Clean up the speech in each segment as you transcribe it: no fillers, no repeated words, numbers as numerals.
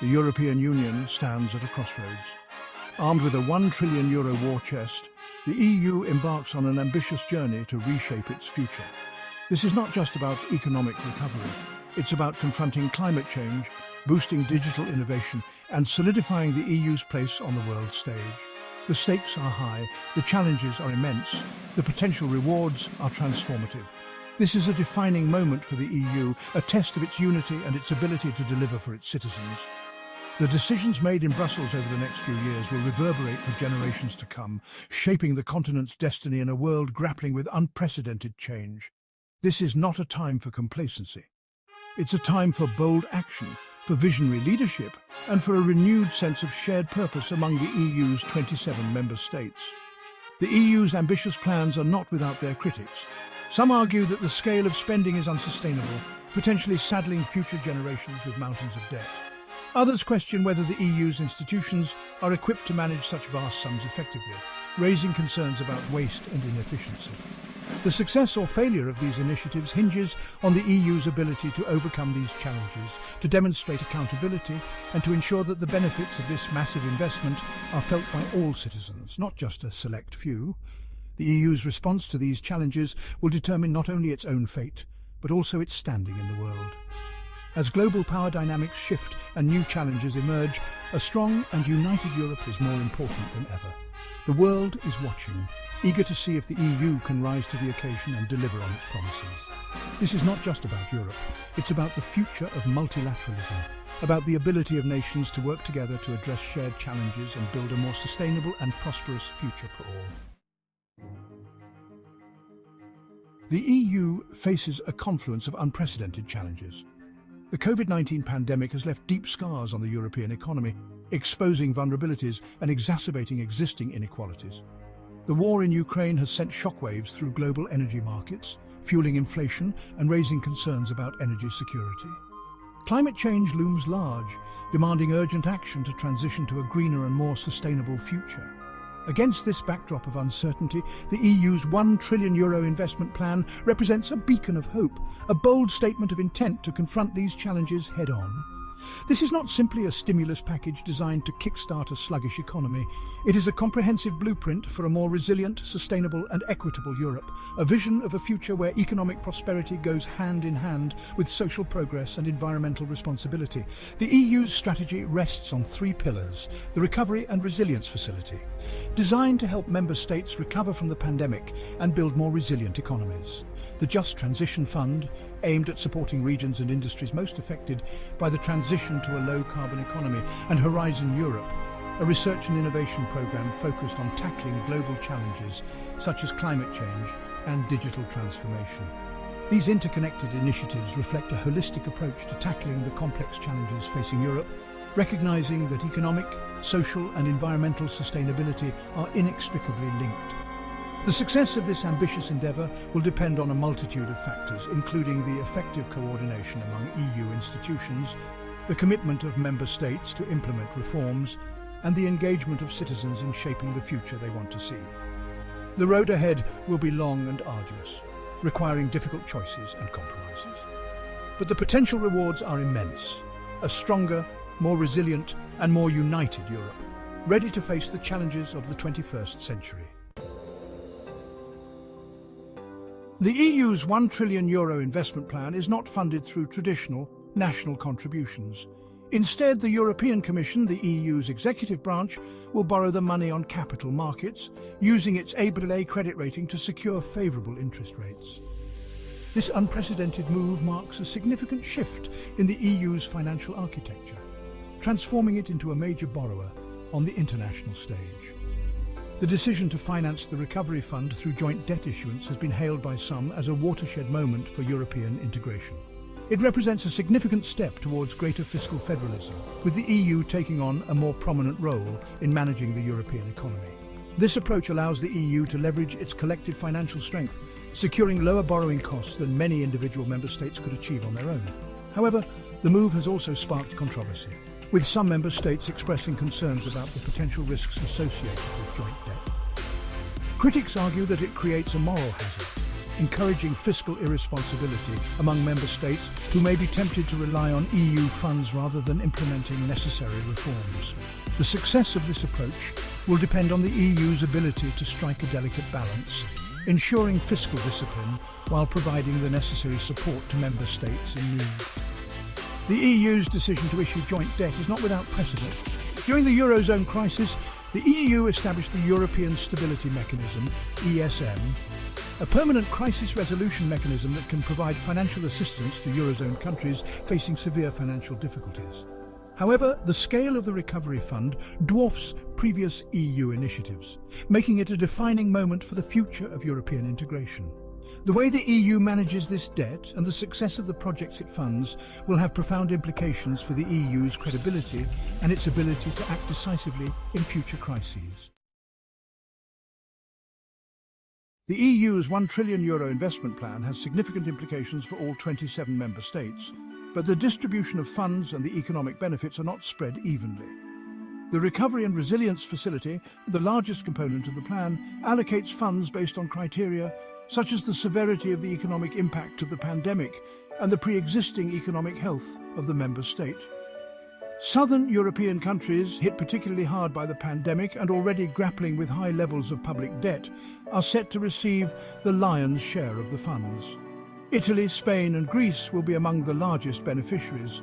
the European Union stands at a crossroads. Armed with a €1 trillion war chest, the EU embarks on an ambitious journey to reshape its future. This is not just about economic recovery. It's about confronting climate change, boosting digital innovation, and solidifying the EU's place on the world stage. The stakes are high, the challenges are immense, the potential rewards are transformative. This is a defining moment for the EU, a test of its unity and its ability to deliver for its citizens. The decisions made in Brussels over the next few years will reverberate for generations to come, shaping the continent's destiny in a world grappling with unprecedented change. This is not a time for complacency. It's a time for bold action, for visionary leadership, and for a renewed sense of shared purpose among the EU's 27 member states. The EU's ambitious plans are not without their critics. Some argue that the scale of spending is unsustainable, potentially saddling future generations with mountains of debt. Others question whether the EU's institutions are equipped to manage such vast sums effectively, raising concerns about waste and inefficiency. The success or failure of these initiatives hinges on the EU's ability to overcome these challenges, to demonstrate accountability, and to ensure that the benefits of this massive investment are felt by all citizens, not just a select few. The EU's response to these challenges will determine not only its own fate, but also its standing in the world. As global power dynamics shift and new challenges emerge, a strong and united Europe is more important than ever. The world is watching, eager to see if the EU can rise to the occasion and deliver on its promises. This is not just about Europe, it's about the future of multilateralism, about the ability of nations to work together to address shared challenges and build a more sustainable and prosperous future for all. The EU faces a confluence of unprecedented challenges. The COVID-19 pandemic has left deep scars on the European economy, exposing vulnerabilities and exacerbating existing inequalities. The war in Ukraine has sent shockwaves through global energy markets, fueling inflation and raising concerns about energy security. Climate change looms large, demanding urgent action to transition to a greener and more sustainable future. Against this backdrop of uncertainty, the EU's €1 trillion investment plan represents a beacon of hope, a bold statement of intent to confront these challenges head-on. This is not simply a stimulus package designed to kickstart a sluggish economy. It is a comprehensive blueprint for a more resilient, sustainable and equitable Europe, a vision of a future where economic prosperity goes hand in hand with social progress and environmental responsibility. The EU's strategy rests on three pillars: the Recovery and Resilience Facility, designed to help member states recover from the pandemic and build more resilient economies; the Just Transition Fund, aimed at supporting regions and industries most affected by the transition to a low-carbon economy; and Horizon Europe, a research and innovation programme focused on tackling global challenges such as climate change and digital transformation. These interconnected initiatives reflect a holistic approach to tackling the complex challenges facing Europe, recognising that economic, social and environmental sustainability are inextricably linked. The success of this ambitious endeavour will depend on a multitude of factors, including the effective coordination among EU institutions, the commitment of member states to implement reforms, and the engagement of citizens in shaping the future they want to see. The road ahead will be long and arduous, requiring difficult choices and compromises. But the potential rewards are immense: a stronger, more resilient and more united Europe, ready to face the challenges of the 21st century. The EU's €1 trillion investment plan is not funded through traditional national contributions. Instead, the European Commission, the EU's executive branch, will borrow the money on capital markets, using its AAA credit rating to secure favourable interest rates. This unprecedented move marks a significant shift in the EU's financial architecture, transforming it into a major borrower on the international stage. The decision to finance the Recovery Fund through joint debt issuance has been hailed by some as a watershed moment for European integration. It represents a significant step towards greater fiscal federalism, with the EU taking on a more prominent role in managing the European economy. This approach allows the EU to leverage its collective financial strength, securing lower borrowing costs than many individual member states could achieve on their own. However, the move has also sparked controversy, with some member states expressing concerns about the potential risks associated with joint debt. Critics argue that it creates a moral hazard, encouraging fiscal irresponsibility among member states who may be tempted to rely on EU funds rather than implementing necessary reforms. The success of this approach will depend on the EU's ability to strike a delicate balance, ensuring fiscal discipline while providing the necessary support to member states in need. The EU's decision to issue joint debt is not without precedent. During the Eurozone crisis, the EU established the European Stability Mechanism, ESM, a permanent crisis resolution mechanism that can provide financial assistance to Eurozone countries facing severe financial difficulties. However, the scale of the Recovery Fund dwarfs previous EU initiatives, making it a defining moment for the future of European integration. The way the EU manages this debt and the success of the projects it funds will have profound implications for the EU's credibility and its ability to act decisively in future crises. The EU's €1 trillion investment plan has significant implications for all 27 member states, but the distribution of funds and the economic benefits are not spread evenly. The Recovery and Resilience Facility, the largest component of the plan, allocates funds based on criteria such as the severity of the economic impact of the pandemic and the pre-existing economic health of the member state. Southern European countries, hit particularly hard by the pandemic and already grappling with high levels of public debt, are set to receive the lion's share of the funds. Italy, Spain and Greece will be among the largest beneficiaries,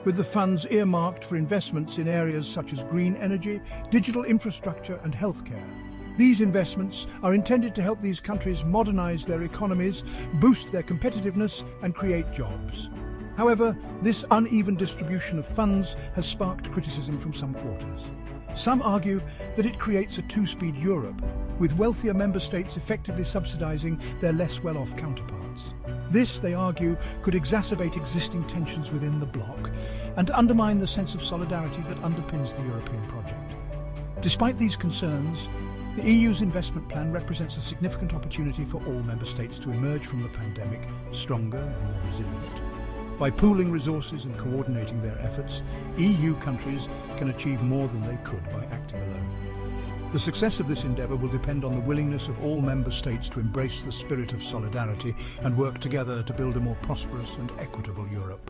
with the funds earmarked for investments in areas such as green energy, digital infrastructure and healthcare. These investments are intended to help these countries modernize their economies, boost their competitiveness and create jobs. However, this uneven distribution of funds has sparked criticism from some quarters. Some argue that it creates a two-speed Europe, with wealthier member states effectively subsidizing their less well-off counterparts. This, they argue, could exacerbate existing tensions within the bloc and undermine the sense of solidarity that underpins the European project. Despite these concerns, the EU's investment plan represents a significant opportunity for all member states to emerge from the pandemic stronger and more resilient. By pooling resources and coordinating their efforts, EU countries can achieve more than they could by acting alone. The success of this endeavour will depend on the willingness of all member states to embrace the spirit of solidarity and work together to build a more prosperous and equitable Europe.